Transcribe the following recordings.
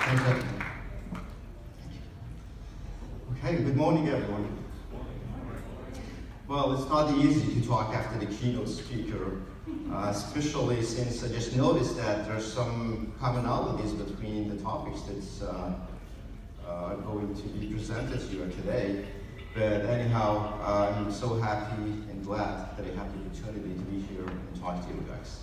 Okay. Okay, good morning, everyone. Well, it's not easy to talk after the keynote speaker, especially since I just noticed that there's some commonalities between the topics that's going to be presented here today. But anyhow, I'm so happy and glad that I have the opportunity to be here and talk to you guys.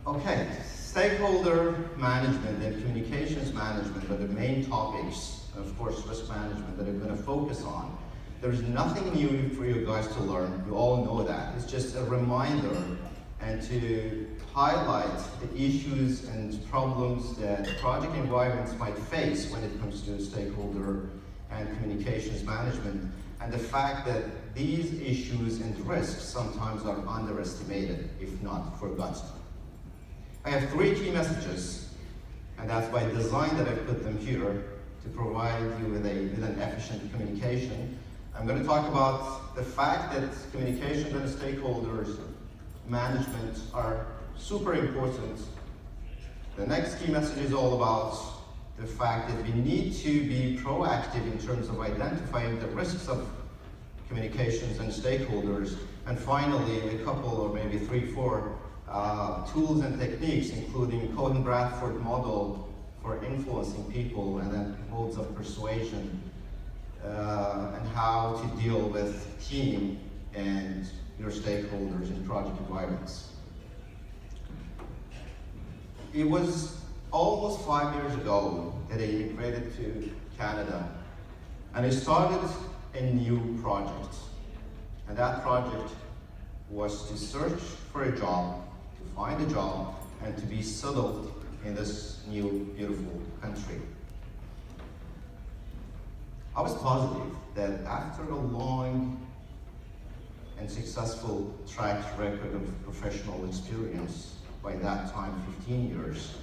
Okay, stakeholder management and communications management are the main topics, of course risk management, that I'm going to focus on. There's nothing new for you guys to learn, you all know that. It's just a reminder and to highlight the issues and problems that project environments might face when it comes to stakeholder and communications management, and the fact that these issues and risks sometimes are underestimated, if not forgotten. I have three key messages, and that's by design that I put them here to provide you with an efficient communication. I'm going to talk about the fact that communications and stakeholders management are super important. The next key message is all about the fact that we need to be proactive in terms of identifying the risks of communications and stakeholders. And finally, a couple or maybe 3-4 tools and techniques, including Cohen-Bradford model for influencing people, and then modes of persuasion, and how to deal with team and your stakeholders in project environments. It was almost 5 years ago that I immigrated to Canada, and I started a new project. And that project was to search for a job, to find a job, and to be settled in this new, beautiful country. I was positive that after a long and successful track record of professional experience, by that time 15 years,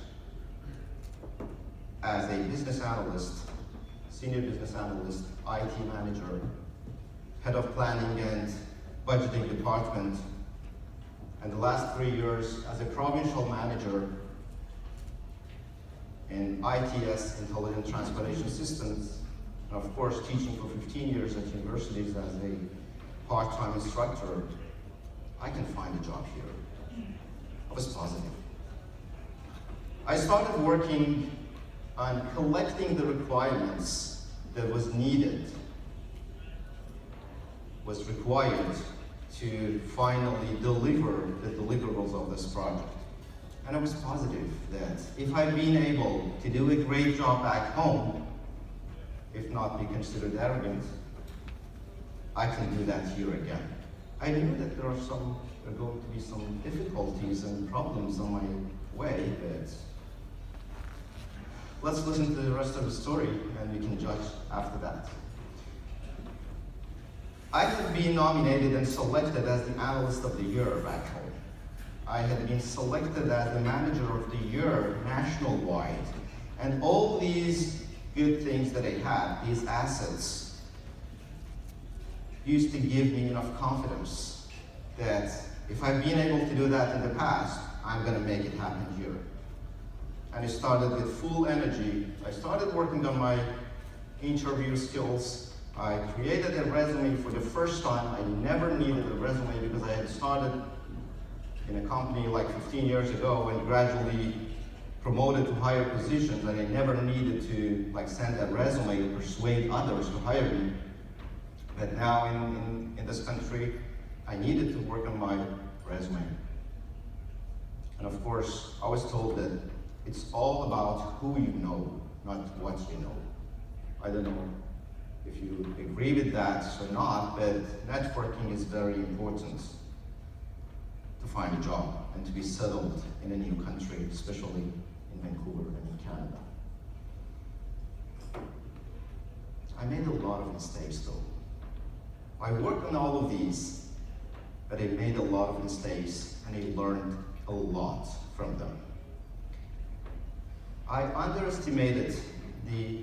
as a business analyst, senior business analyst, IT manager, head of planning and budgeting department, and the last 3 years as a provincial manager in ITS, Intelligent Transportation Systems, and of course teaching for 15 years at universities as a part-time instructor, I can find a job here. I was positive. I started working on collecting the requirements that was required to finally deliver the deliverables of this project. And I was positive that if I'd been able to do a great job back home, if not be considered arrogant, I can do that here again. I knew that there are going to be some difficulties and problems on my way, but let's listen to the rest of the story and we can judge after that. I had been nominated and selected as the Analyst of the Year back home. I had been selected as the Manager of the Year national-wide. And all these good things that I had, these assets, used to give me enough confidence that if I've been able to do that in the past, I'm going to make it happen here. And I started with full energy. I started working on my interview skills. I created a resume for the first time. I never needed a resume because I had started in a company like 15 years ago and gradually promoted to higher positions, and I never needed to send a resume to persuade others to hire me. But now in this country, I needed to work on my resume. And of course, I was told that it's all about who you know, not what you know. I don't know if you agree with that or not, but networking is very important to find a job and to be settled in a new country, especially in Vancouver and in Canada. I made a lot of mistakes though. I worked on all of these, but I made a lot of mistakes and I learned a lot from them. I underestimated the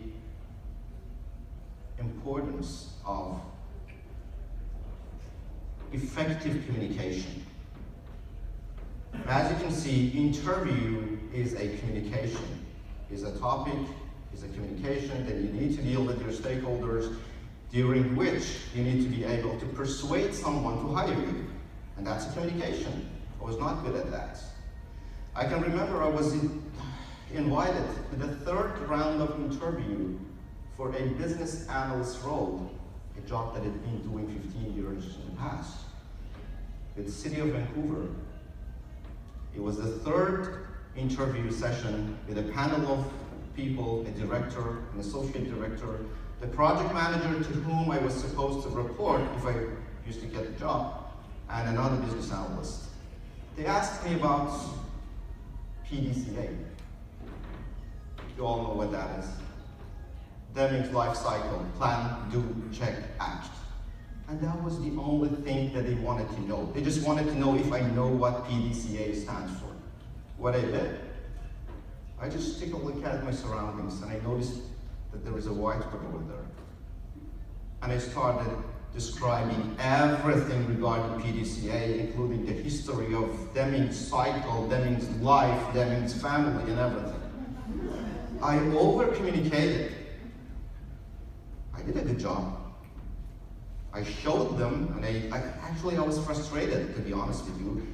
importance of effective communication. As you can see, interview is a communication. is a topic, is a communication that you need to deal with your stakeholders, during which you need to be able to persuade someone to hire you. And that's a communication. I was not good at that. I can remember I was invited to the third round of interview for a business analyst role, a job that I'd been doing 15 years in the past, with the city of Vancouver. It was the third interview session with a panel of people, a director, an associate director, the project manager to whom I was supposed to report if I used to get the job, and another business analyst. They asked me about PDCA. You all know what that is. Deming's life cycle, plan, do, check, act. And that was the only thing that they wanted to know. They just wanted to know if I know what PDCA stands for. What I did, I just took a look at my surroundings and I noticed that there was a whiteboard over there. And I started describing everything regarding PDCA, including the history of Deming's cycle, Deming's life, Deming's family, and everything. I over-communicated. I did a good job. I showed them, and I was frustrated, to be honest with you.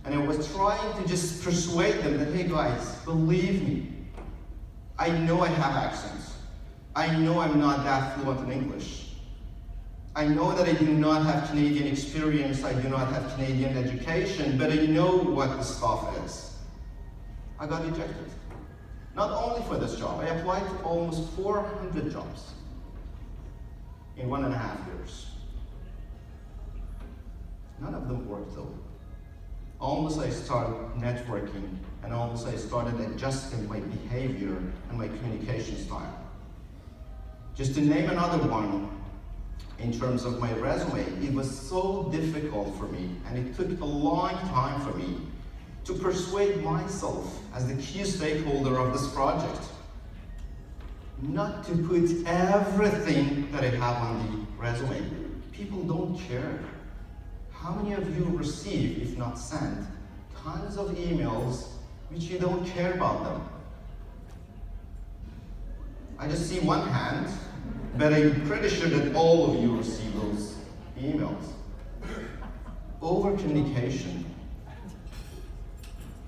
And I was trying to just persuade them that, hey guys, believe me, I know I have accents. I know I'm not that fluent in English. I know that I do not have Canadian experience, I do not have Canadian education, but I know what the stuff is. I got rejected. Not only for this job, I applied to almost 400 jobs in 1.5 years. None of them worked though. Almost I started networking, and almost I started adjusting my behavior and my communication style. Just to name another one, in terms of my resume, it was so difficult for me, and it took a long time for me to persuade myself as the key stakeholder of this project not to put everything that I have on the resume. People don't care. How many of you receive, if not send, tons of emails which you don't care about them? I just see one hand, but I'm pretty sure that all of you receive those emails. Over-communication.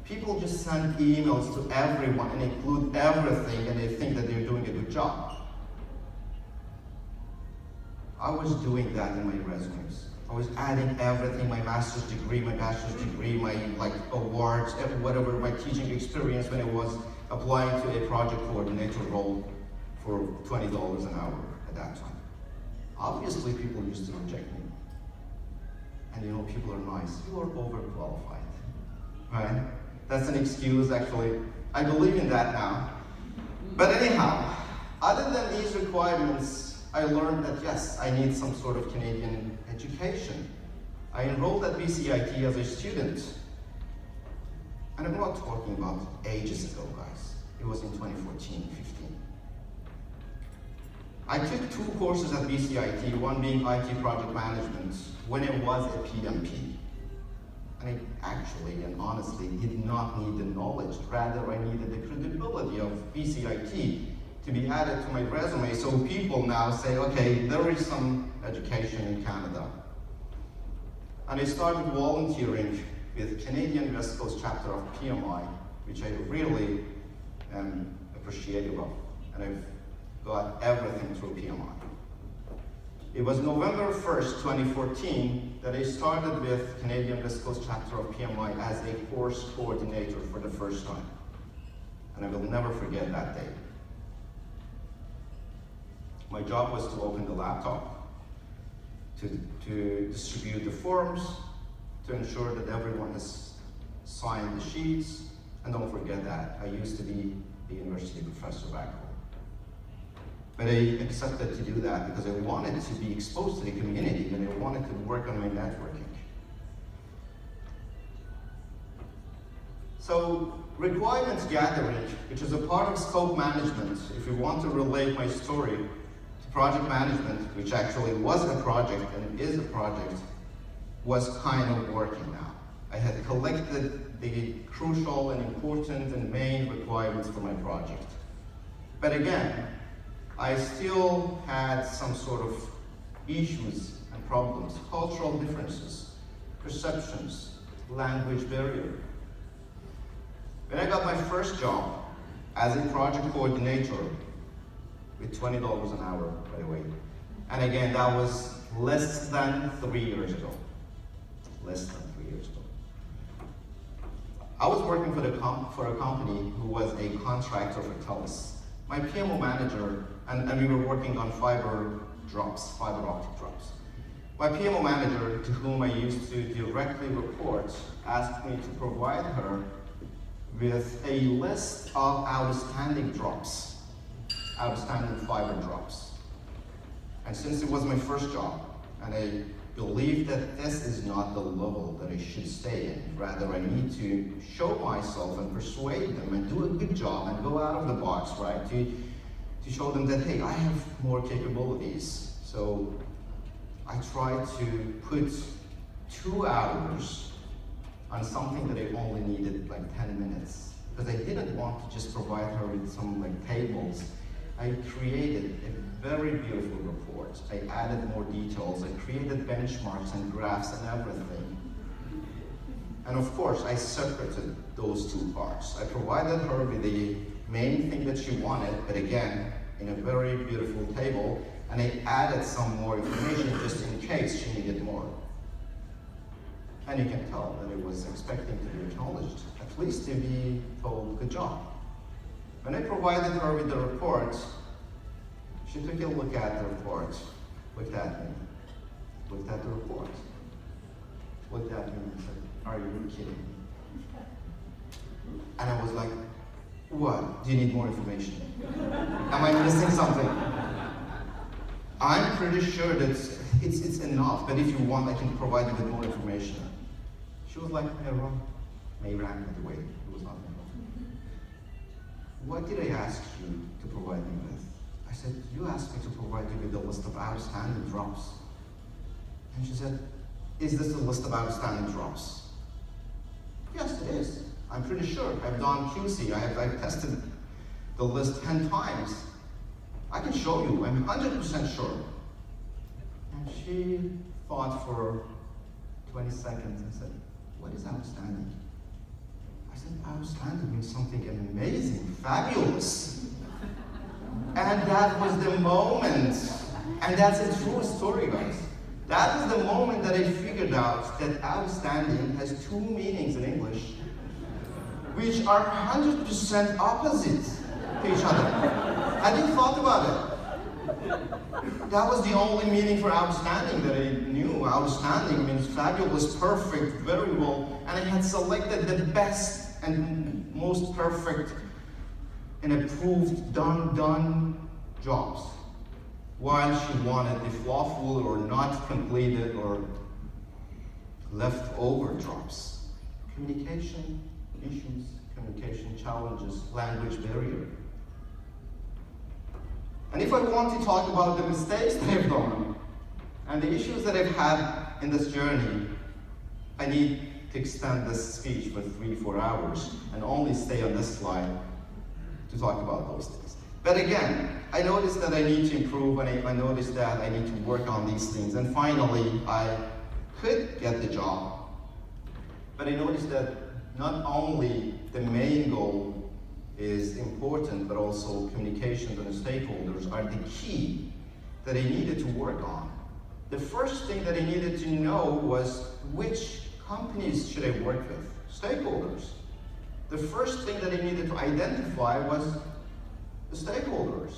People just send emails to everyone and include everything, and they think that they're doing a good job. I was doing that in my resumes. I was adding everything, my master's degree, my bachelor's degree, my awards, whatever, my teaching experience when I was applying to a project coordinator role for $20 an hour at that time. Obviously, people used to reject me. And you know, people are nice. You are overqualified, right? That's an excuse, actually. I believe in that now. But anyhow, other than these requirements, I learned that yes, I need some sort of Canadian education. I enrolled at BCIT as a student. And I'm not talking about ages ago, guys. It was in 2014, 15. I took 2 courses at BCIT, one being IT project management, when it was a PMP. And I actually and honestly did not need the knowledge, rather I needed the credibility of BCIT to be added to my resume, so people now say, okay, there is some education in Canada. And I started volunteering with Canadian West Coast chapter of PMI, which I really am appreciative of, and I've got everything through PMI. It was November 1st, 2014, that I started with Canadian West Coast chapter of PMI as a course coordinator for the first time. And I will never forget that day. My job was to open the laptop, to distribute the forms, to ensure that everyone has signed the sheets, and don't forget that I used to be a university professor back home. But I accepted to do that because I wanted to be exposed to the community and I wanted to work on my networking. So, requirements gathering, which is a part of scope management, if you want to relate my story to project management, which actually was a project and is a project, was kind of working now. I had collected the crucial and important and main requirements for my project. But again, I still had some sort of issues and problems, cultural differences, perceptions, language barrier. When I got my first job as a project coordinator with $20 an hour, by the way, and again, that was less than 3 years ago. Less than 3 years ago. I was working for a company who was a contractor for TELUS. My PMO manager, and we were working on fiber optic drops. My PMO manager, to whom I used to directly report, asked me to provide her with a list of outstanding drops, outstanding fiber drops. And since it was my first job, and I believe that this is not the level that I should stay in, rather I need to show myself and persuade them and do a good job and go out of the box, right? To show them that, hey, I have more capabilities. So I tried to put 2 hours on something that I only needed like 10 minutes. Because I didn't want to just provide her with some like tables. I created a very beautiful report. I added more details. I created benchmarks and graphs and everything. And of course, I separated those 2 parts. I provided her with the main thing that she wanted, but again, in a very beautiful table, and I added some more information just in case she needed more. And you can tell that I was expecting to be acknowledged, at least to be told, good job. When I provided her with the report, she took a look at the report, looked at me, looked at the report, looked at me and said, are you kidding me? And I was like, what? Do you need more information? Am I missing something? I'm pretty sure that it's enough, but if you want, I can provide you with more information. She was like, Mayran, by the way, it was not enough. What did I ask you to provide me with? I said, you asked me to provide you with a list of outstanding drops. And she said, is this a list of outstanding drops? Yes, it is. I'm pretty sure. I've done QC. I've tested the list 10 times. I can show you. I'm 100% sure. And she thought for 20 seconds and said, what is outstanding? I said, outstanding means something amazing, fabulous. And that was the moment, and that's a true story, guys. That was the moment that I figured out that outstanding has 2 meanings in English, which are 100% opposite to each other. Have you thought about it? That was the only meaning for outstanding that I knew. Outstanding means fabulous, perfect, very well, and I had selected the best and most perfect and approved, done jobs, while she wanted the flawful or not completed or leftover jobs. Communication issues, communication challenges, language barrier. And if I want to talk about the mistakes that I've done and the issues that I've had in this journey, I need to extend this speech for 3-4 hours and only stay on this slide to talk about those things. But again, I noticed that I need to improve, and I noticed that I need to work on these things. And finally, I could get the job. But I noticed that not only the main goal is important, but also communications and stakeholders are the key that I needed to work on. The first thing that I needed to know was which companies should I work with? Stakeholders. The first thing that I needed to identify was the stakeholders.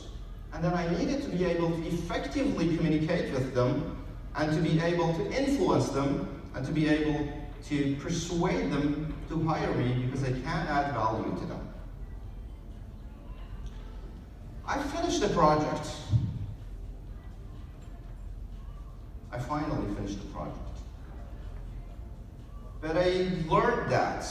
And then I needed to be able to effectively communicate with them and to be able to influence them and to be able to persuade them to hire me because I can add value to them. I finished the project. I finally finished the project. But I learned that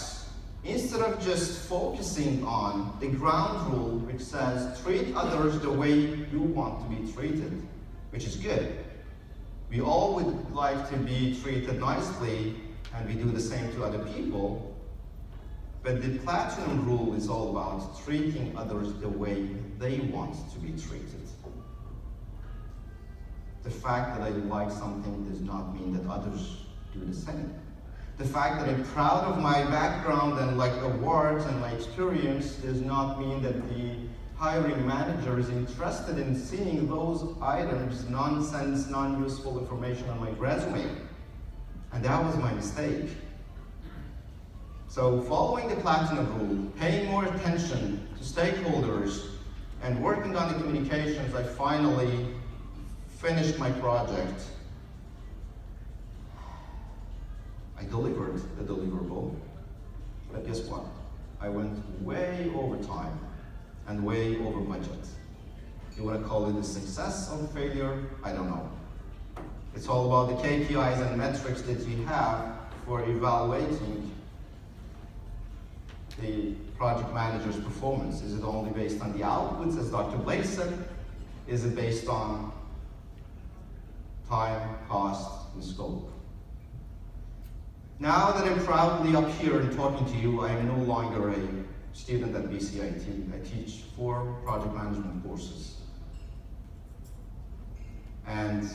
instead of just focusing on the ground rule which says treat others the way you want to be treated, which is good. We all would like to be treated nicely and we do the same to other people. But the platinum rule is all about treating others the way they want to be treated. The fact that I like something does not mean that others do the same. The fact that I'm proud of my background and like awards and my experience does not mean that the hiring manager is interested in seeing those items, nonsense, non-useful information on my resume. And that was my mistake. So following the platinum rule, paying more attention to stakeholders, and working on the communications, I finally finished my project. I delivered the deliverable, but guess what? I went way over time and way over budget. You want to call it a success or failure? I don't know. It's all about the KPIs and metrics that you have for evaluating the project manager's performance. Is it only based on the outputs, as Dr. Blake said? Is it based on time, cost, and scope? Now that I'm proudly up here and talking to you, I am no longer a student at BCIT. I teach 4 project management courses. And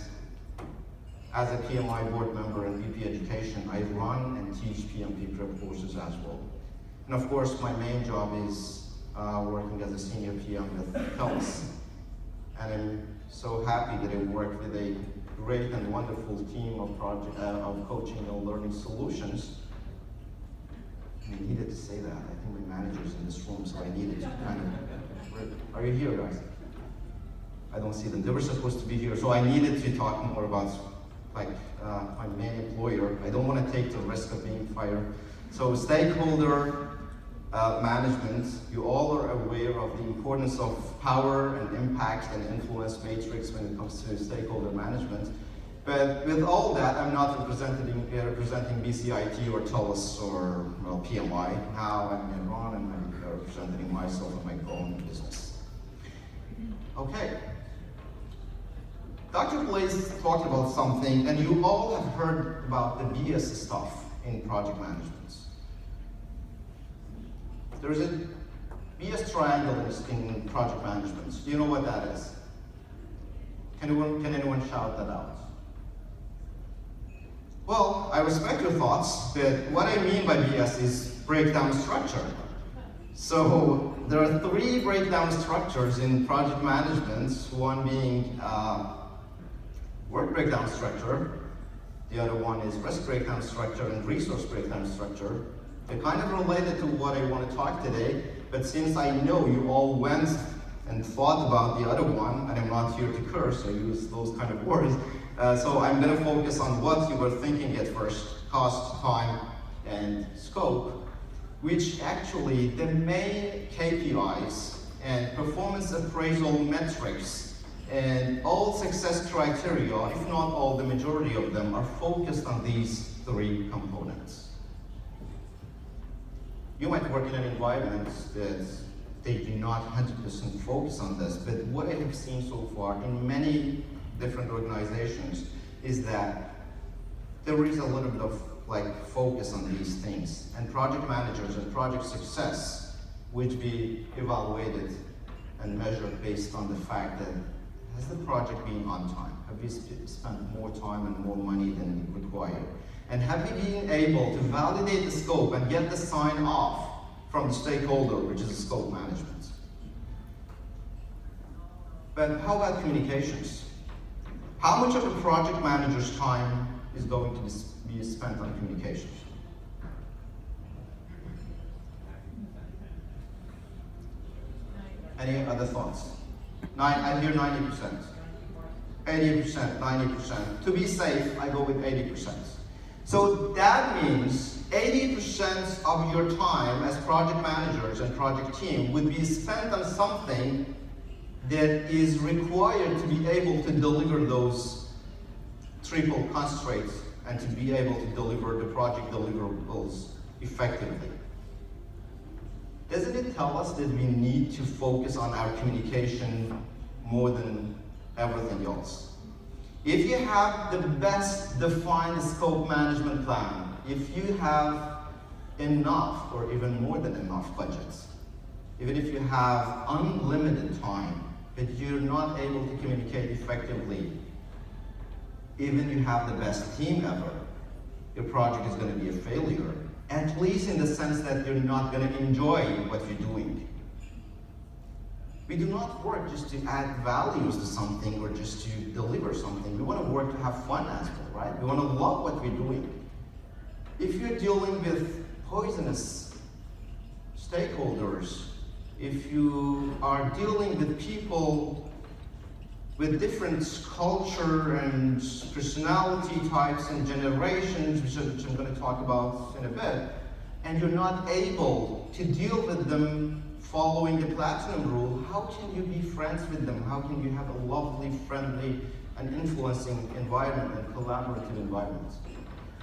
as a PMI board member and VP Education, I run and teach PMP prep courses as well. And of course, my main job is working as a senior PM with TELUS. And I'm so happy that I work with a great and wonderful team of coaching and learning solutions. I needed to say that. I think my manager's in this room, so I needed to kind of. Are you here, guys? I don't see them. They were supposed to be here, so I needed to talk more about my main employer. I don't want to take the risk of being fired. So stakeholder management, you all are aware of the importance of power and impact and influence matrix when it comes to stakeholder management. But with all that, I'm not representing BCIT or TELUS or PMI. Now I'm in Iran and I'm representing myself and my own business. Okay. Dr. Blaze talked about something, and you all have heard about the BS stuff in project management. There's a BS triangle in project management. Do you know what that is? Can anyone shout that out? Well, I respect your thoughts, but what I mean by BS is breakdown structure. So there are 3 breakdown structures in project management, one being work breakdown structure, the other one is risk breakdown structure and resource breakdown structure. They're kind of related to what I want to talk today, but since I know you all went and thought about the other one, and I'm not here to curse, I use those kind of words, so I'm going to focus on what you were thinking at first, cost, time, and scope, which actually the main KPIs and performance appraisal metrics and all success criteria, if not all, the majority of them are focused on these 3 components. You might work in an environment that they do not 100% focus on this, but what I have seen so far in many different organizations is that there is a little bit of focus on these things, and project managers and project success would be evaluated and measured based on the fact that has the project been on time? Have we spent more time and more money than required? And have we been able to validate the scope and get the sign off from the stakeholder, which is scope management? But how about communications? How much of a project manager's time is going to be spent on communications? Any other thoughts? I hear 90%. 80%, 90%. To be safe, I go with 80%. So that means 80% of your time as project managers and project team would be spent on something that is required to be able to deliver those triple constraints and to be able to deliver the project deliverables effectively. Doesn't it tell us that we need to focus on our communication more than everything else? If you have the best defined scope management plan, if you have enough or even more than enough budgets, even if you have unlimited time, but you're not able to communicate effectively, even you have the best team ever, your project is going to be a failure, at least in the sense that you're not going to enjoy what you're doing. We do not work just to add values to something or just to deliver something. We want to work to have fun as well, right? We want to love what we're doing. If you're dealing with poisonous stakeholders, if you are dealing with people with different culture and personality types and generations, which I'm going to talk about in a bit, and you're not able to deal with them following the platinum rule, how can you be friends with them? How can you have a lovely, friendly, and influencing environment and collaborative environment?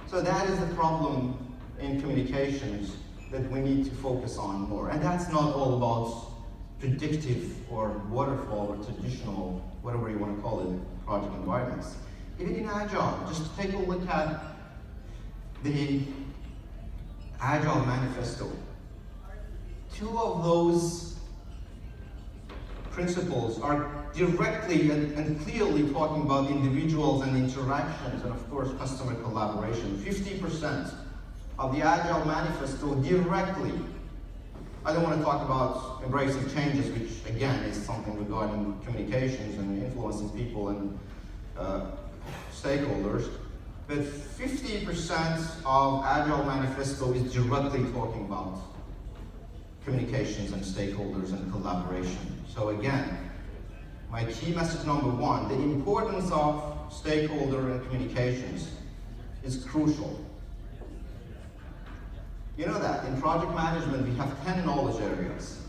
So that is the problem in communications that we need to focus on more. And that's not all about predictive or waterfall or traditional, whatever you want to call it, project environments. Even in Agile, just take a look at the Agile Manifesto. Two of those principles are directly and clearly talking about individuals and interactions and, of course, customer collaboration. 50% of the Agile Manifesto directly. I don't want to talk about embracing changes, which, again, is something regarding communications and influencing people and stakeholders. But 50% of Agile Manifesto is directly talking about communications and stakeholders and collaboration. So again, my key message number one, the importance of stakeholder and communications is crucial. You know that in project management we have 10 knowledge areas.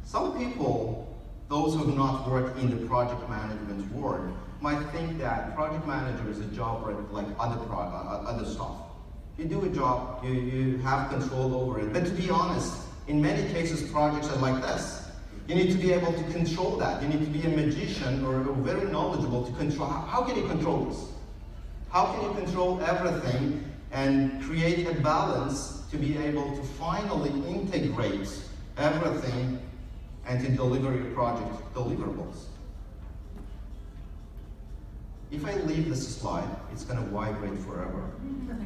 Some people, those who have not worked in the project management world, might think that project manager is a job like other stuff. You do a job, you have control over it, but to be honest, in many cases, projects are like this. You need to be able to control that. You need to be a magician or very knowledgeable to control. How can you control this? How can you control everything and create a balance to be able to finally integrate everything and to deliver your project deliverables? If I leave this slide, it's going to vibrate forever.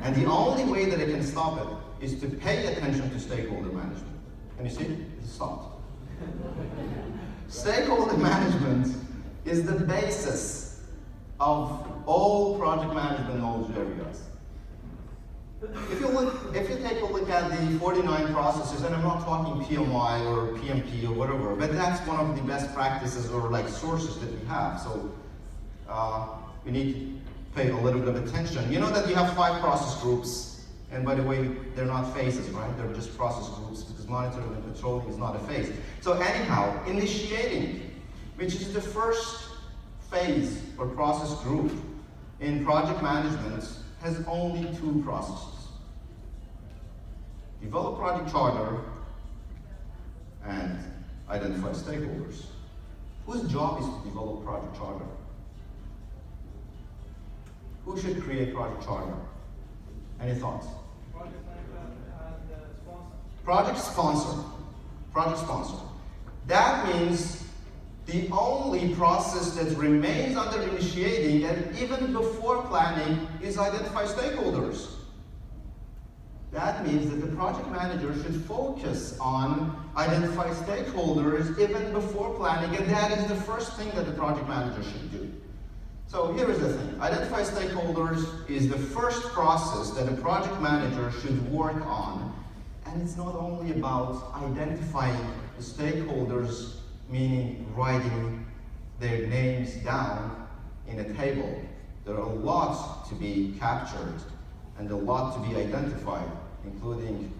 And the only way that I can stop it is to pay attention to stakeholder management. Can you see? It stopped. Stakeholder management is the basis of all project management knowledge areas. If you take a look at the 49 processes, and I'm not talking PMI or PMP or whatever, but that's one of the best practices or like sources that we have. So we need to pay a little bit of attention. You know that you have 5 process groups. And by the way, they're not phases, right? They're just process groups because monitoring and controlling is not a phase. So anyhow, initiating, which is the first phase or process group in project management, has only 2 processes. Develop project charter and identify stakeholders. Whose job is to develop project charter? Who should create project charter? Any thoughts? Project sponsor. Project sponsor. That means the only process that remains under initiating and even before planning is identify stakeholders. That means that the project manager should focus on identify stakeholders even before planning, and that is the first thing that the project manager should do. So here is the thing. Identify stakeholders is the first process that a project manager should work on. And it's not only about identifying the stakeholders, meaning writing their names down in a table. There are a lot to be captured and a lot to be identified, including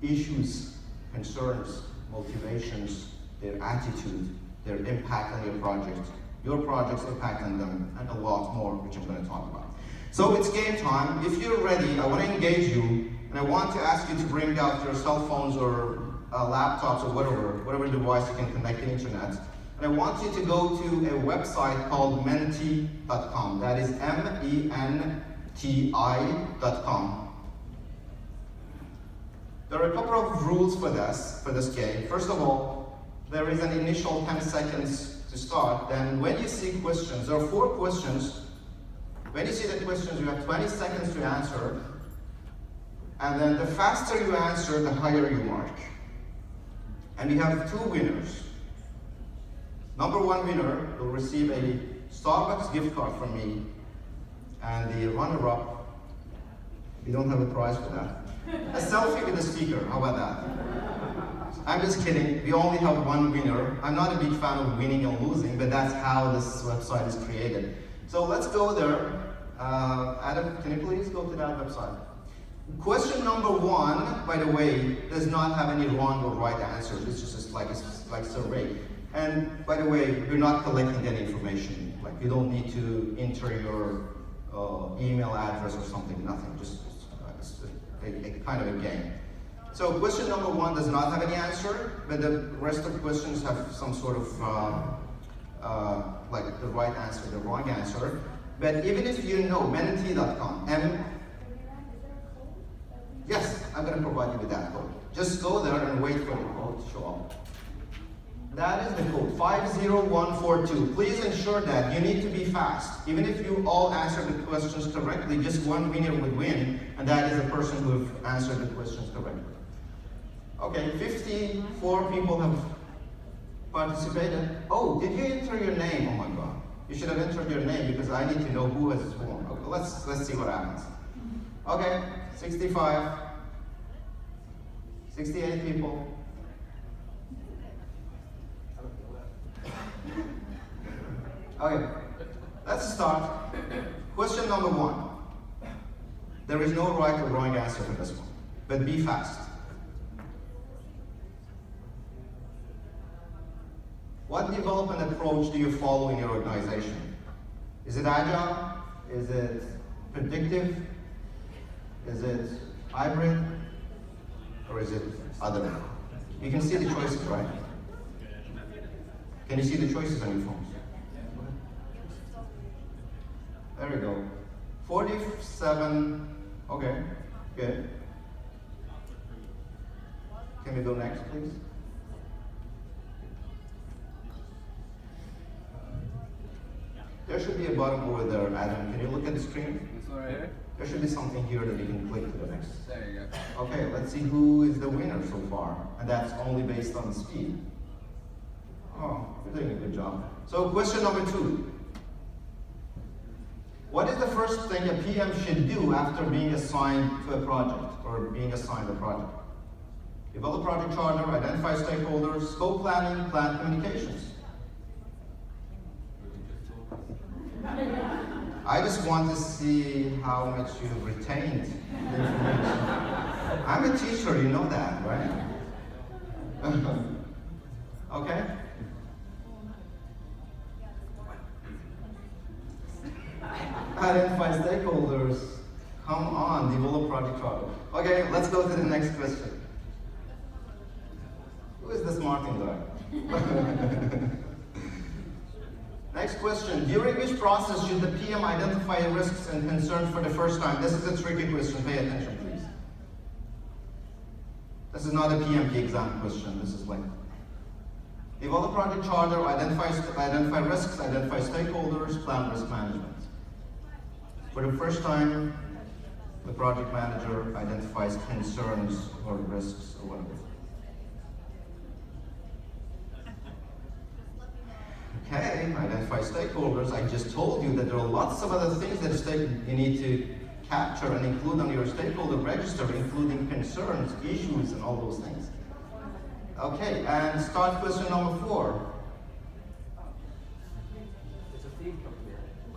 issues, concerns, motivations, their attitude, their impact on your project's impact on them, and a lot more, which I'm going to talk about. So it's game time. If you're ready, I want to engage you, and I want to ask you to bring out your cell phones or laptops or whatever device you can connect to the internet. And I want you to go to a website called menti.com. That is ti.com. There are a couple of rules for this game. First of all, there is an initial 10 seconds to start. Then when you see questions, there are 4 questions. When you see the questions, you have 20 seconds to answer. And then the faster you answer, the higher you mark. And we have 2 winners. Number 1 winner will receive a Starbucks gift card from me. And the runner-up, we don't have a prize for that. A selfie with the speaker, how about that? I'm just kidding, we only have 1 winner. I'm not a big fan of winning and losing, but that's how this website is created. So let's go there. Adam, can you please go to that website? Question number 1, by the way, does not have any wrong or right answers. It's just like a survey. And by the way, you're not collecting any information. Like you don't need to enter your email address or something. Nothing. Just a kind of a game. So question number 1 does not have any answer, but the rest of the questions have some sort of like the right answer, the wrong answer. But even if you know menti.com, yes, I'm going to provide you with that code. Just go there and wait for the code to show up. That is the code, 50142. Please ensure that you need to be fast. Even if you all answer the questions correctly, just 1 winner would win, and that is the person who have answered the questions correctly. Okay, 54 people have participated. Oh, did you enter your name? Oh my God. You should have entered your name because I need to know who has won. Okay, let's see what happens. Okay, 65, 68 people. Okay, let's start. Question number 1. There is no right or wrong answer for this one, but be fast. What development approach do you follow in your organization? Is it agile? Is it predictive? Is it hybrid? Or is it other? You can see the choices, right? Can you see the choices on your phones? There we go. 47, okay, good. Can we go next, please? There should be a button over there, Adam. Can you look at the screen? This one right here? There should be something here that you can click to the next. There you go. Okay, let's see who is the winner so far. And that's only based on speed. Oh, you're doing a good job. So question number 2. What is the first thing a PM should do after being assigned to a project or being assigned a project? Develop project charter, identify stakeholders, scope planning, plan communications. I just want to see how much you've retained the information. I'm a teacher, you know that, right? Okay? Identify stakeholders. Come on, develop project charter. Okay, let's go to the next question. Who is this Martin guy? Next question. During which process should the PM identify risks and concerns for the first time? This is a tricky question. Pay attention, please. This is not a PMP exam question. This is like develop project charter, identify risks, identify stakeholders, plan risk management. For the first time, the project manager identifies concerns or risks or whatever. Okay, identify stakeholders. I just told you that there are lots of other things that you need to capture and include on your stakeholder register, including concerns, issues, and all those things. Okay, and start question number 4.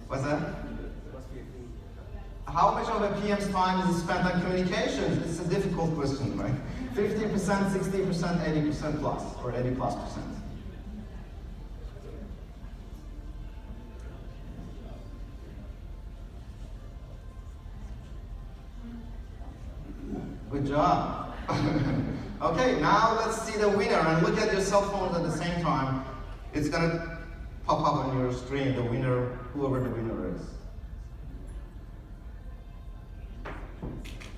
What's that? How much of a PM's time is spent on communications? It's a difficult question, right? 50%, 60%, 80% plus, or 80 plus percent. Good job. Okay, now let's see the winner, and look at your cell phones at the same time. It's gonna pop up on your screen, the winner, whoever the winner is.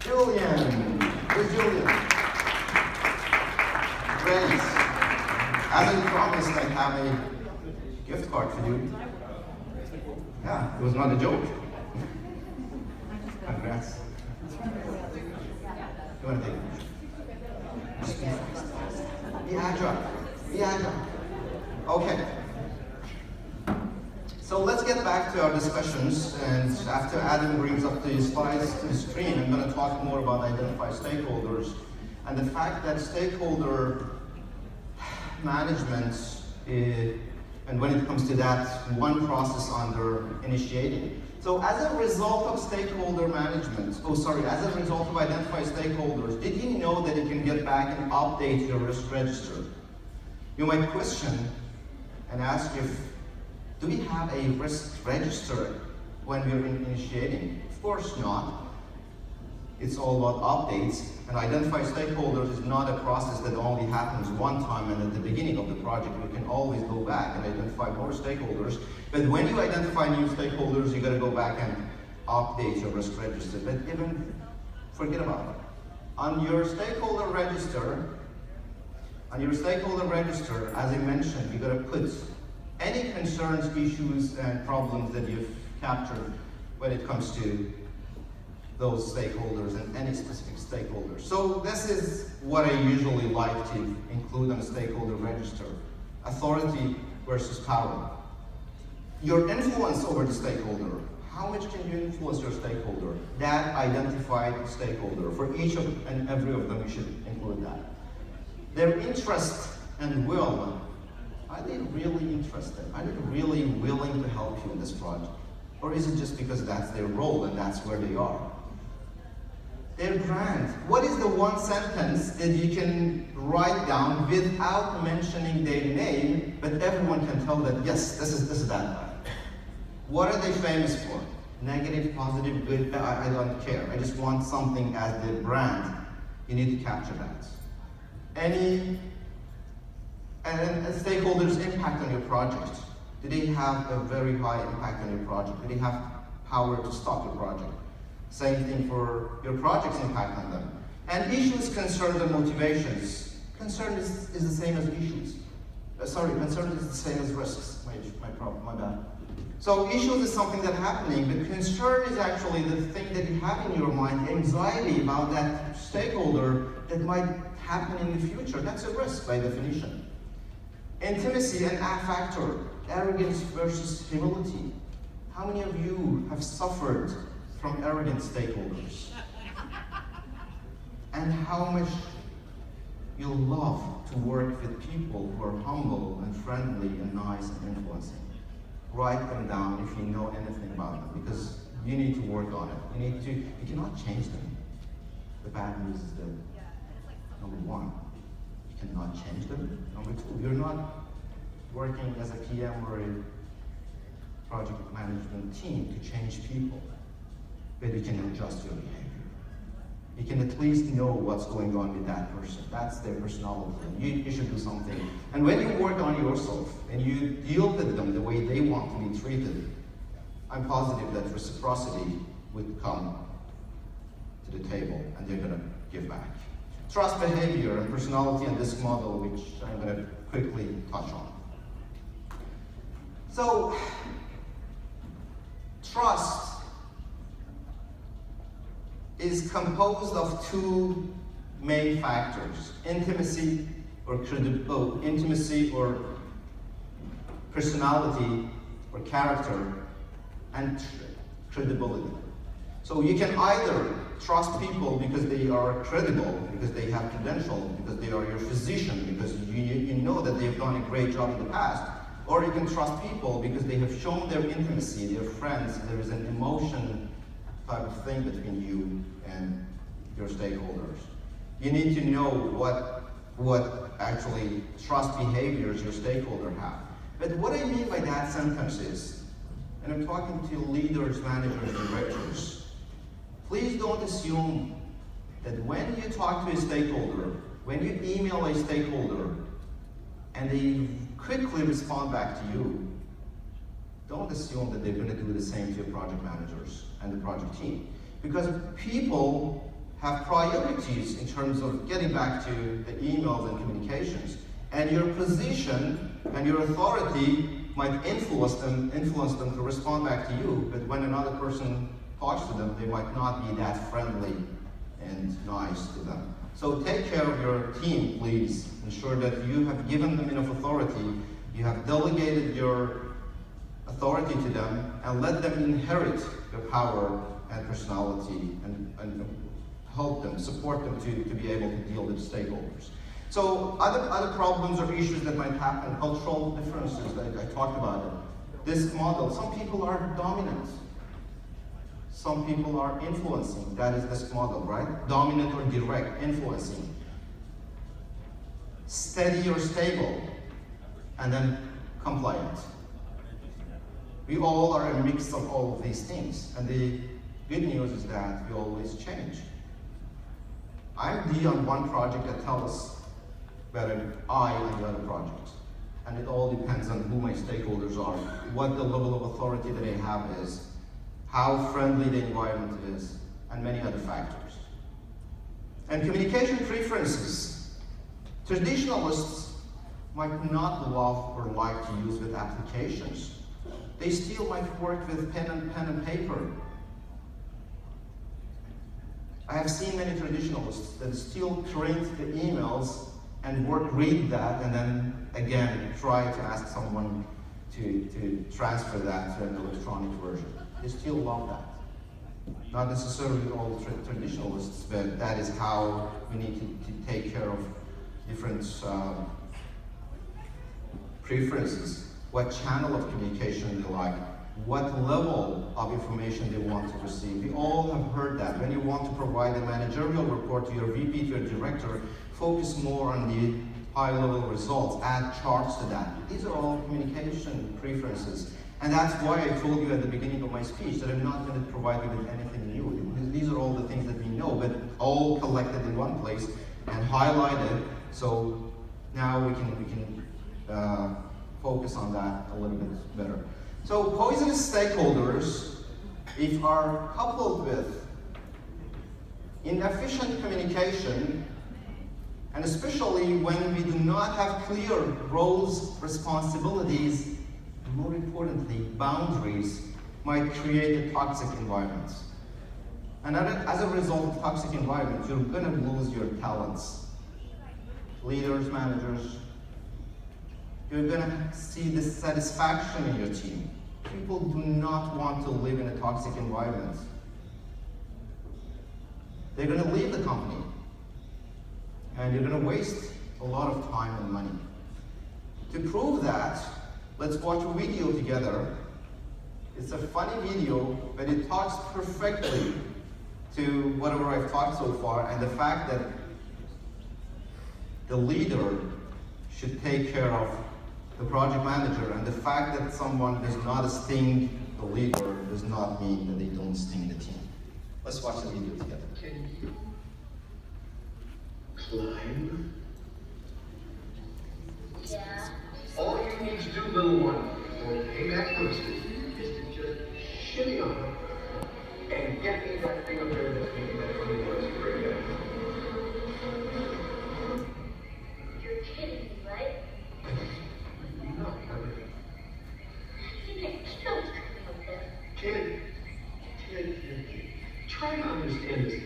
Julian. Where's Julian? Great. As I promised, I have a gift card for you. Yeah, it was not a joke. Congrats. You want to take it? Be agile. Be agile. Okay. So let's get back to our discussions, and after Adam brings up the slides to the screen, I'm going to talk more about identify stakeholders and the fact that stakeholder management, and when it comes to that, one process under initiating. So as a result of stakeholder management, as a result of identify stakeholders, did you know that you can get back and update your risk register? You might question and ask do we have a risk register when we're initiating? Of course not. It's all about updates, and identify stakeholders is not a process that only happens one time and at the beginning of the project. We can always go back and identify more stakeholders, but when you identify new stakeholders, you got to go back and update your risk register. But even forget about it. On your stakeholder register, as I mentioned, you got to put any concerns, issues, and problems that you've captured when it comes to those stakeholders and any specific stakeholders. So this is what I usually like to include on a stakeholder register. Authority versus power. Your influence over the stakeholder. How much can you influence your stakeholder? That identified stakeholder. For each and every of them, you should include that. Their interest and will. Are they really interested? Are they really willing to help you in this project? Or is it just because that's their role and that's where they are? Their brand. What is the one sentence that you can write down without mentioning their name, but everyone can tell that, yes, this is that guy? What are they famous for? Negative, positive, good, I don't care. I just want something as their brand. You need to capture that. And stakeholders' impact on your project. Do they have a very high impact on your project? Do they have power to stop your project? Same thing for your project's impact on them. And issues, concerns, and motivations. Concern is the same as issues. Concern is the same as risks. My bad. So issues is something that's happening, but concern is actually the thing that you have in your mind, anxiety about that stakeholder that might happen in the future. That's a risk by definition. Intimacy and factor, arrogance versus humility. How many of you have suffered from arrogant stakeholders? And how much you love to work with people who are humble and friendly and nice and influencing. Write them down if you know anything about them, because you need to work on it. You cannot change them. The bad news is that, number one, you cannot change them. Number two, you're not working as a PM or a project management team to change people, but you can adjust your behavior. You can at least know what's going on with that person. That's their personality. You should do something. And when you work on yourself and you deal with them the way they want to be treated, I'm positive that reciprocity would come to the table and they're going to give back. Trust behavior and personality and this model, which I'm going to quickly touch on. So, trust is composed of two main factors: intimacy or personality or character, and credibility. So you can either trust people because they are credible, because they have credential, because they are your physician, because you know that they've done a great job in the past, or you can trust people because they have shown their intimacy, their friends, there is an emotion type of thing between you and your stakeholders. You need to know what actually trust behaviors your stakeholder have. But what I mean by that sentence is, and I'm talking to leaders, managers, directors, please don't assume that when you talk to a stakeholder, when you email a stakeholder, and they quickly respond back to you, don't assume that they're going to do the same to your project managers and the project team. Because people have priorities in terms of getting back to the emails and communications. And your position and your authority might influence them to respond back to you, but when another person talks to them, they might not be that friendly and nice to them. So take care of your team, please. Ensure that you have given them enough authority, you have delegated your authority to them, and let them inherit their power and personality, and help them, support them to be able to deal with stakeholders. So other problems or issues that might happen, cultural differences, like I talked about it. This model, some people are dominant. Some people are influencing. That is this model, right? Dominant or direct, influencing. Steady or stable, and then compliant. We all are a mix of all of these things, and the good news is that we always change. I'm D on one project that tells us better I on the other project. And it all depends on who my stakeholders are, what the level of authority that I have is, how friendly the environment is, and many other factors. And communication preferences. Traditionalists might not love or like to use with applications. They still might work with pen and paper. I have seen many traditionalists that still print the emails and read that, and then again try to ask someone to transfer that to an electronic version. They still love that. Not necessarily all traditionalists, but that is how we need to take care of different preferences, what channel of communication they like, what level of information they want to receive. We all have heard that. When you want to provide a managerial report to your VP, to your director, focus more on the high-level results, add charts to that. These are all communication preferences. And that's why I told you at the beginning of my speech that I'm not going to provide you with anything new. These are all the things that we know, but all collected in one place and highlighted, so now we can focus on that a little bit better. So poisonous stakeholders, if are coupled with inefficient communication, and especially when we do not have clear roles, responsibilities, and more importantly, boundaries, might create a toxic environment. And as a result of toxic environment, you're going to lose your talents. Leaders, managers, you're going to see dissatisfaction in your team. People do not want to live in a toxic environment. They're going to leave the company. And you're going to waste a lot of time and money. To prove that, let's watch a video together. It's a funny video, but it talks perfectly to whatever I've talked so far, and the fact that the leader should take care of the project manager, and the fact that someone does not sting the leader does not mean that they don't sting the team. Let's watch the video together. Can you climb? Yeah. All you need to do, little one, for payback purposes, is to just shimmy on it and get me that thing up there that's making that funny noise for you. You're kidding me, right? No, You get killed coming up there. Kid, try to understand this.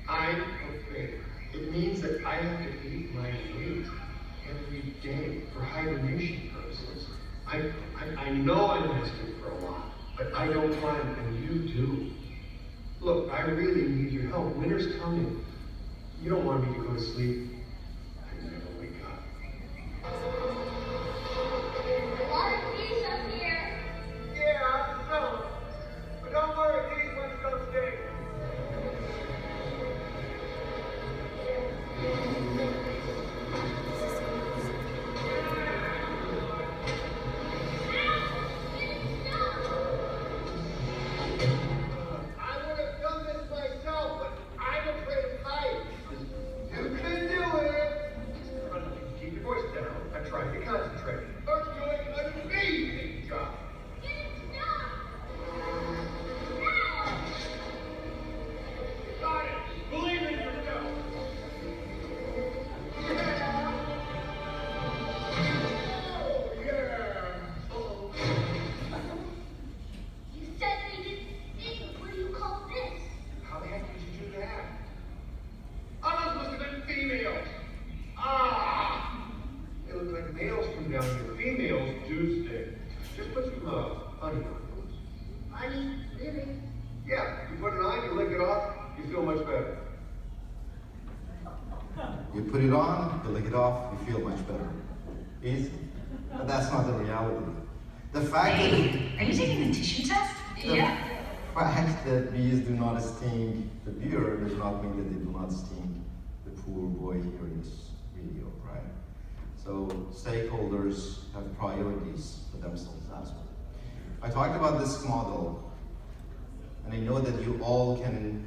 I'm afraid. It means that I have to eat my weight every day for hibernation purposes. I know I'm asking for a lot, but I don't climb, and you do. Look, I really need your help. Winter's coming. You don't want me to go to sleep. I never wake up. A lot of peace up here. Yeah, I know. But don't worry, these ones don't stay. I would have done this myself, but I'm afraid of heights. You can do males come down here. Females do stay. Just put some honey on them. Honey, really? Yeah, you put it on, you lick it off, you feel much better. You put it on, you lick it off, you feel much better. Easy. But that's not the reality. The fact that Are you taking the tissue test? the fact that bees do not sting the beer does not mean that they do not sting the poor boy here in this video, right? So stakeholders have priorities for themselves as well. I talked about this model, and I know that you all can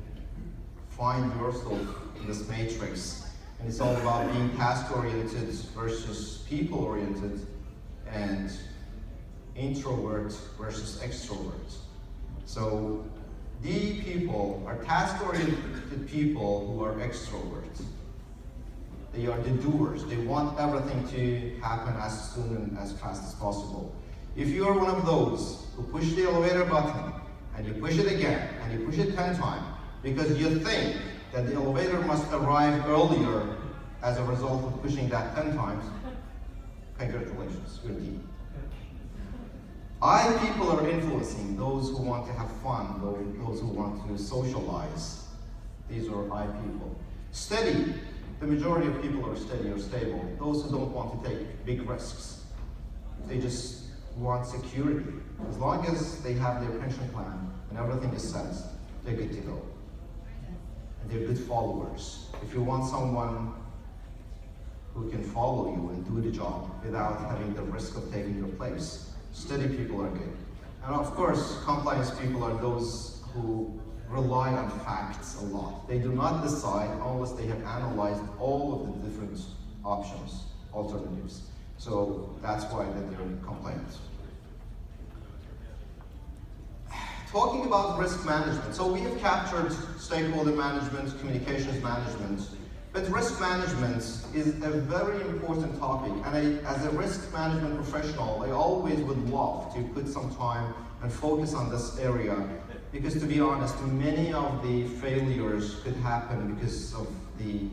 find yourself in this matrix. And it's all about being task-oriented versus people-oriented, and introvert versus extrovert. So the people are task-oriented people who are extroverts. They are the doers. They want everything to happen as soon and as fast as possible. If you are one of those who push the elevator button, and you push it again, and you push it 10 times, because you think that the elevator must arrive earlier as a result of pushing that 10 times, congratulations, you're deep. I people are influencing those who want to have fun, those who want to socialize. These are I people. Steady, the majority of people are steady or stable. Those who don't want to take big risks. They just want security. As long as they have their pension plan and everything is set, they're good to go. And they're good followers. If you want someone who can follow you and do the job without having the risk of taking your place, steady people are good. And of course, compliance people are those who rely on facts a lot. They do not decide unless they have analyzed all of the different options, alternatives. So that's why that they're compliant. Talking about risk management. So we have captured stakeholder management, communications management, but risk management is a very important topic. And as a risk management professional, I always would love to put some time and focus on this area, because to be honest, many of the failures could happen because of the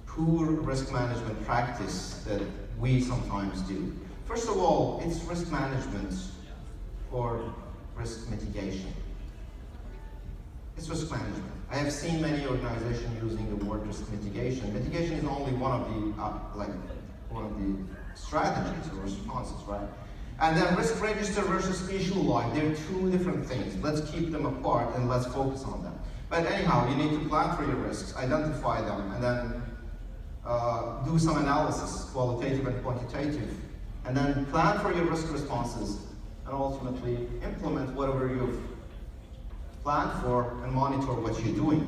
poor risk management practice that we sometimes do. First of all, it's risk management for risk mitigation. It's risk management. I have seen many organizations using the word risk mitigation. Mitigation is only one of the strategies or responses, right? And then risk register versus issue log, they're two different things. Let's keep them apart and let's focus on them. But anyhow, you need to plan for your risks, identify them, and then do some analysis, qualitative and quantitative, and then plan for your risk responses, and ultimately implement whatever you've planned for and monitor what you're doing.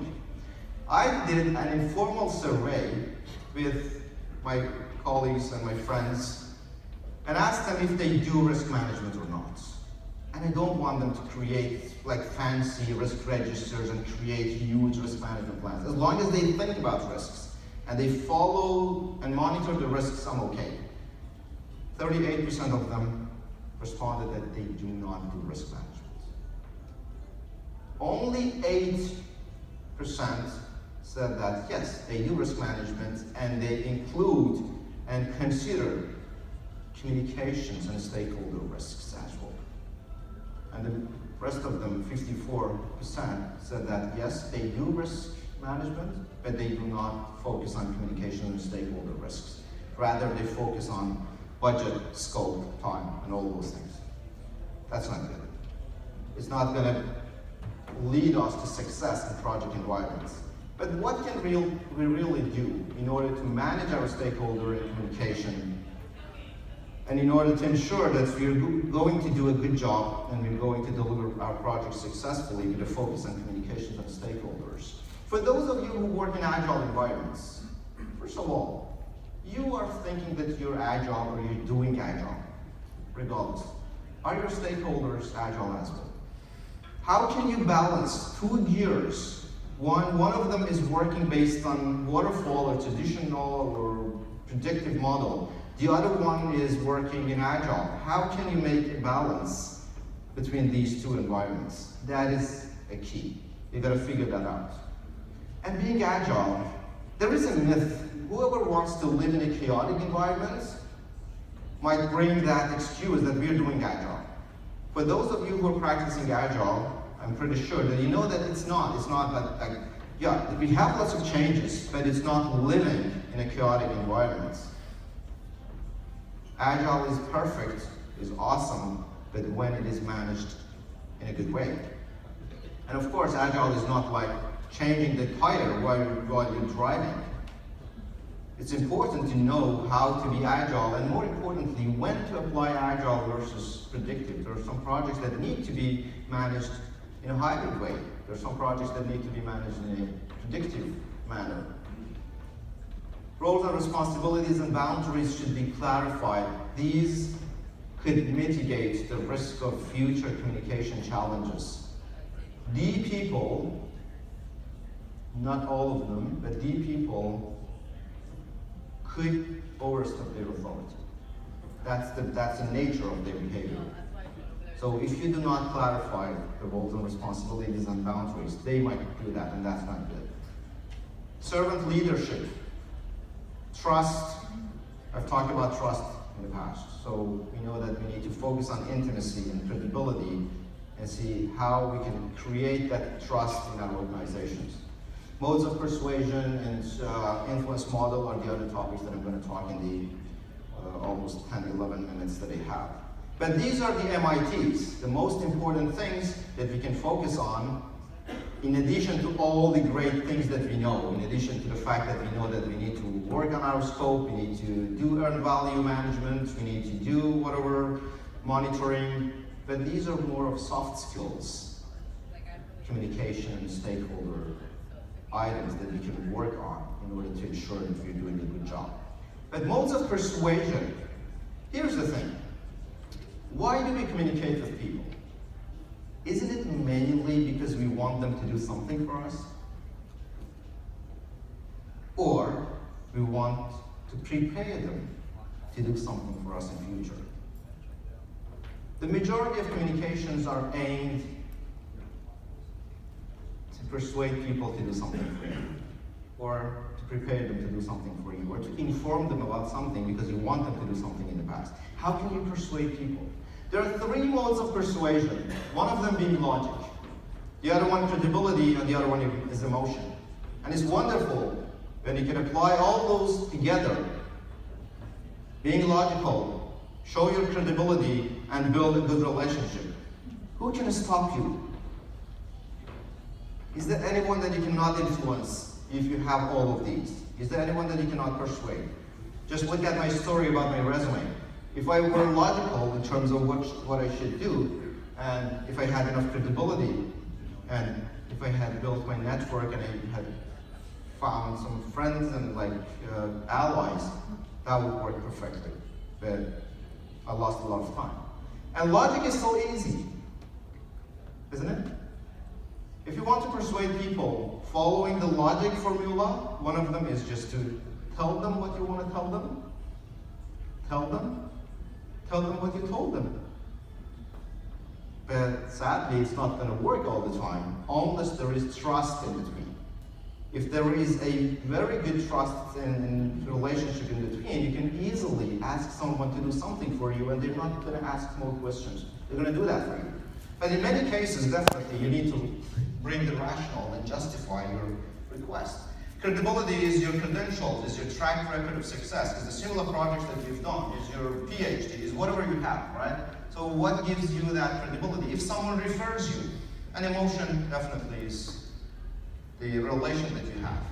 I did an informal survey with my colleagues and my friends and asked them if they do risk management or not. And I don't want them to create like fancy risk registers and create huge risk management plans. As long as they think about risks and they follow and monitor the risks, I'm okay. 38% of them responded that they do not do risk management. Only 8% said that yes, they do risk management and they include and consider communications and stakeholder risks as well. And the rest of them, 54%, said that yes, they do risk management, but they do not focus on communication and stakeholder risks. Rather, they focus on budget, scope, time, and all those things. That's not good. It's not going to lead us to success in project environments. But what can we really do in order to manage our stakeholder and communication, and in order to ensure that we're going to do a good job and we're going to deliver our projects successfully with a focus on communications and stakeholders? For those of you who work in agile environments, first of all, you are thinking that you're agile or you're doing agile, regardless. Are your stakeholders agile as well? How can you balance two gears? One of them is working based on waterfall or traditional or predictive model. The other one is working in agile. How can you make a balance between these two environments? That is a key. You gotta figure that out. And being agile, there is a myth. Whoever wants to live in a chaotic environment might bring that excuse that we're doing Agile. For those of you who are practicing Agile, I'm pretty sure that you know that it's not like, yeah, we have lots of changes, but it's not living in a chaotic environment. Agile is perfect, is awesome, but when it is managed in a good way. And of course, Agile is not like changing the tire while you're driving. It's important to know how to be Agile, and more importantly, when to apply Agile versus predictive. There are some projects that need to be managed in a hybrid way. There are some projects that need to be managed in a predictive manner. Roles and responsibilities and boundaries should be clarified. These could mitigate the risk of future communication challenges. The people, not all of them, but the people could overstep their authority. That's the nature of their behavior. So if you do not clarify the roles and responsibilities and boundaries, they might do that, and that's not good. Servant leadership. Trust. I've talked about trust in the past. So we know that we need to focus on intimacy and credibility and see how we can create that trust in our organizations. Modes of persuasion and influence model are the other topics that I'm going to talk in the almost 10, 11 minutes that I have. But these are the MITs, the most important things that we can focus on, in addition to all the great things that we know, in addition to the fact that we know that we need to work on our scope, we need to do earned value management, we need to do whatever monitoring, but these are more of soft skills, communication, stakeholder items that we can work on in order to ensure that we're doing a good job. But modes of persuasion, here's the thing. Why do we communicate with people? Isn't it mainly because we want them to do something for us? Or we want to prepare them to do something for us in future? The majority of communications are aimed to persuade people to do something for you, or to prepare them to do something for you, or to inform them about something because you want them to do something in the past. How can you persuade people? There are three modes of persuasion, one of them being logic, the other one credibility, and the other one is emotion. And it's wonderful when you can apply all those together, being logical, show your credibility, and build a good relationship. Who can stop you? Is there anyone that you cannot influence if you have all of these? Is there anyone that you cannot persuade? Just look at my story about my resume. If I were logical in terms of what I should do, and if I had enough credibility, and if I had built my network and I had found some friends and allies, that would work perfectly. But I lost a lot of time. And logic is so easy, isn't it? If you want to persuade people following the logic formula, one of them is just to tell them what you want to tell them. Tell them what you told them. But sadly, it's not going to work all the time unless there is trust in between. If there is a very good trust and relationship in between, you can easily ask someone to do something for you and they're not going to ask more questions. They're going to do that for you. But in many cases, definitely, you need to bring the rationale and justify your request. Credibility is your credentials, is your track record of success, is the similar projects that you've done, is your PhD, is whatever you have, right? So what gives you that credibility? If someone refers you, an emotion definitely is the relation that you have.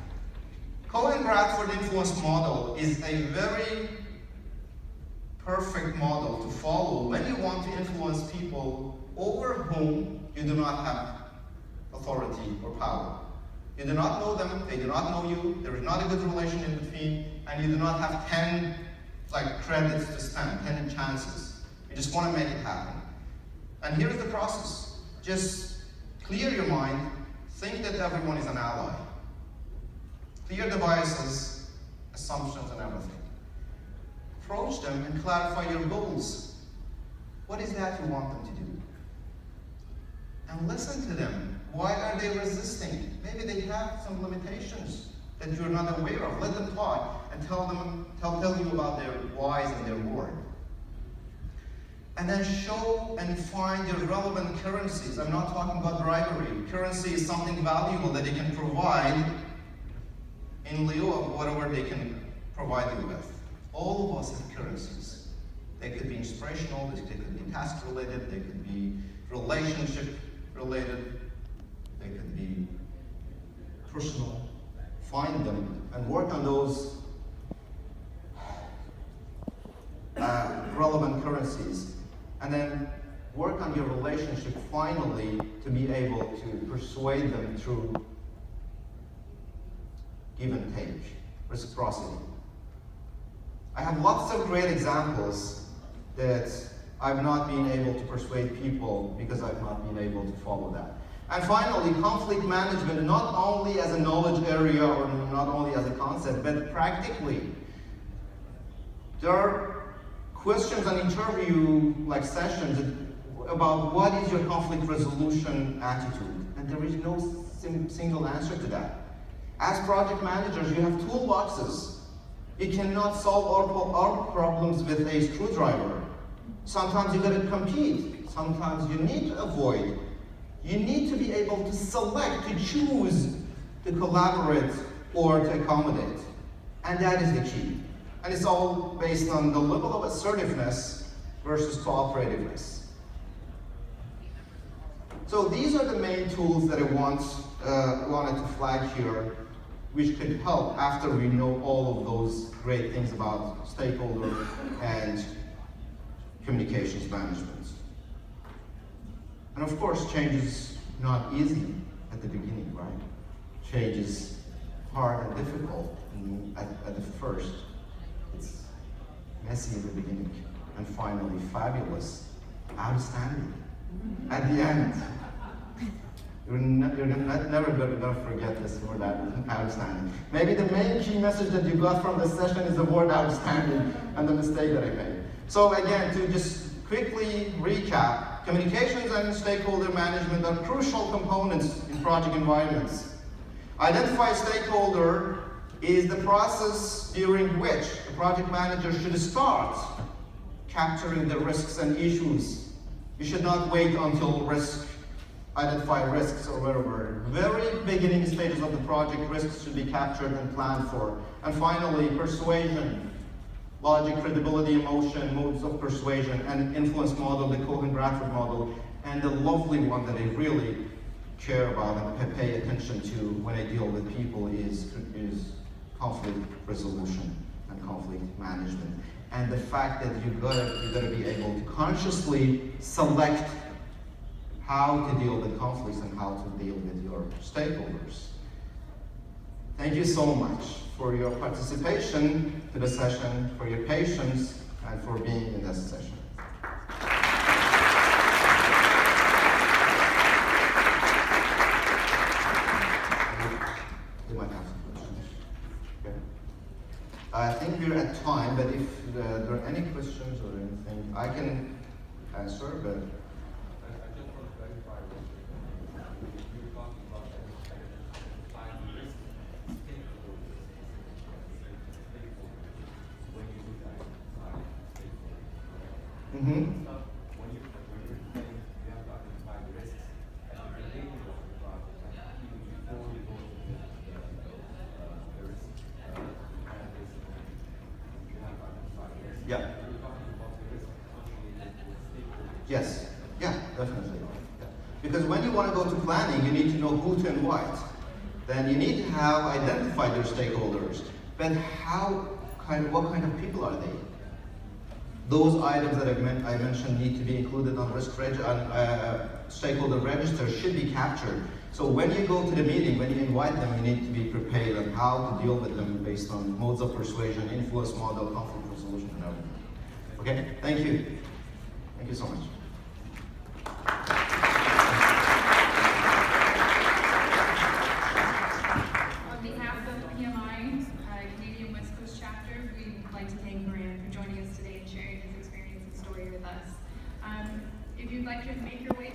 Cohen-Bradford influence model is a very perfect model to follow when you want to influence people over whom you do not have authority or power. You do not know them, they do not know you, there is not a good relation in between, and you do not have 10 credits to spend, 10 chances. You just want to make it happen. And here's the process. Just clear your mind, think that everyone is an ally. Clear the biases, assumptions, and everything. Approach them and clarify your goals. What is that you want them to do? And listen to them. Why are they resisting? Maybe they have some limitations that you're not aware of. Let them talk and tell you about their whys and their work. And then show and find your relevant currencies. I'm not talking about bribery. Currency is something valuable that they can provide in lieu of whatever they can provide you with. All of us have currencies. They could be inspirational, they could be task related, they could be relationship related, they could be personal. Find them and work on those relevant currencies. And then work on your relationship finally to be able to persuade them through give and take, reciprocity. I have lots of great examples that I've not been able to persuade people because I've not been able to follow that. And finally, conflict management, not only as a knowledge area or not only as a concept, but practically. There are questions on interview like sessions about what is your conflict resolution attitude, and there is no single answer to that. As project managers, you have toolboxes. You cannot solve all problems with a screwdriver. Sometimes you gotta compete. Sometimes you need to avoid. You need to be able to select, to choose to collaborate or to accommodate. And that is the key. And it's all based on the level of assertiveness versus cooperativeness. So these are the main tools that I wanted to flag here, which could help after we know all of those great things about stakeholder and communications management. And of course, change is not easy at the beginning, right? Change is hard and difficult at the first. It's messy in the beginning, and finally fabulous, outstanding at the end. You're never going to forget this word, outstanding. Maybe the main key message that you got from this session is the word outstanding and the mistake that I made. So again, to just quickly recap, communications and stakeholder management are crucial components in project environments. Identify stakeholder is the process during which the project manager should start capturing the risks and issues. You should not wait until identify risks or whatever. Very beginning stages of the project, risks should be captured and planned for. And finally, persuasion. Logic, credibility, emotion, modes of persuasion, and influence model, the Cohen-Bradford model, and the lovely one that I really care about and pay attention to when I deal with people is conflict resolution and conflict management. And the fact that you gotta be able to consciously select how to deal with conflicts and how to deal with your stakeholders. Thank you so much for your participation to the session, for your patience, and for being in this session. You might have some questions. Okay. I think we're at time, but if there are any questions or anything, I can answer, but I just want to clarify what you were talking about applying risk stakeholders when you do that stakeholders. When you're saying you have to identify the risks at the beginning of the project, like even before you go to the risk analysis, you have to identify the risk. yeah. You're talking about the risk associated with stakeholders. Yes, yeah, definitely. Yeah. Because when you want to go to planning, you need to know who to invite. Then you need to have identified your stakeholders. But what kind of people are they? Those items that I mentioned need to be included on stakeholder register should be captured. So when you go to the meeting, when you invite them, you need to be prepared on how to deal with them based on modes of persuasion, influence model, conflict resolution, and everything. Okay, thank you. Thank you so much. On behalf of PMI, Canadian West Coast Chapter, we'd like to thank Moran for joining us today and sharing his experience and story with us. If you'd like to make your way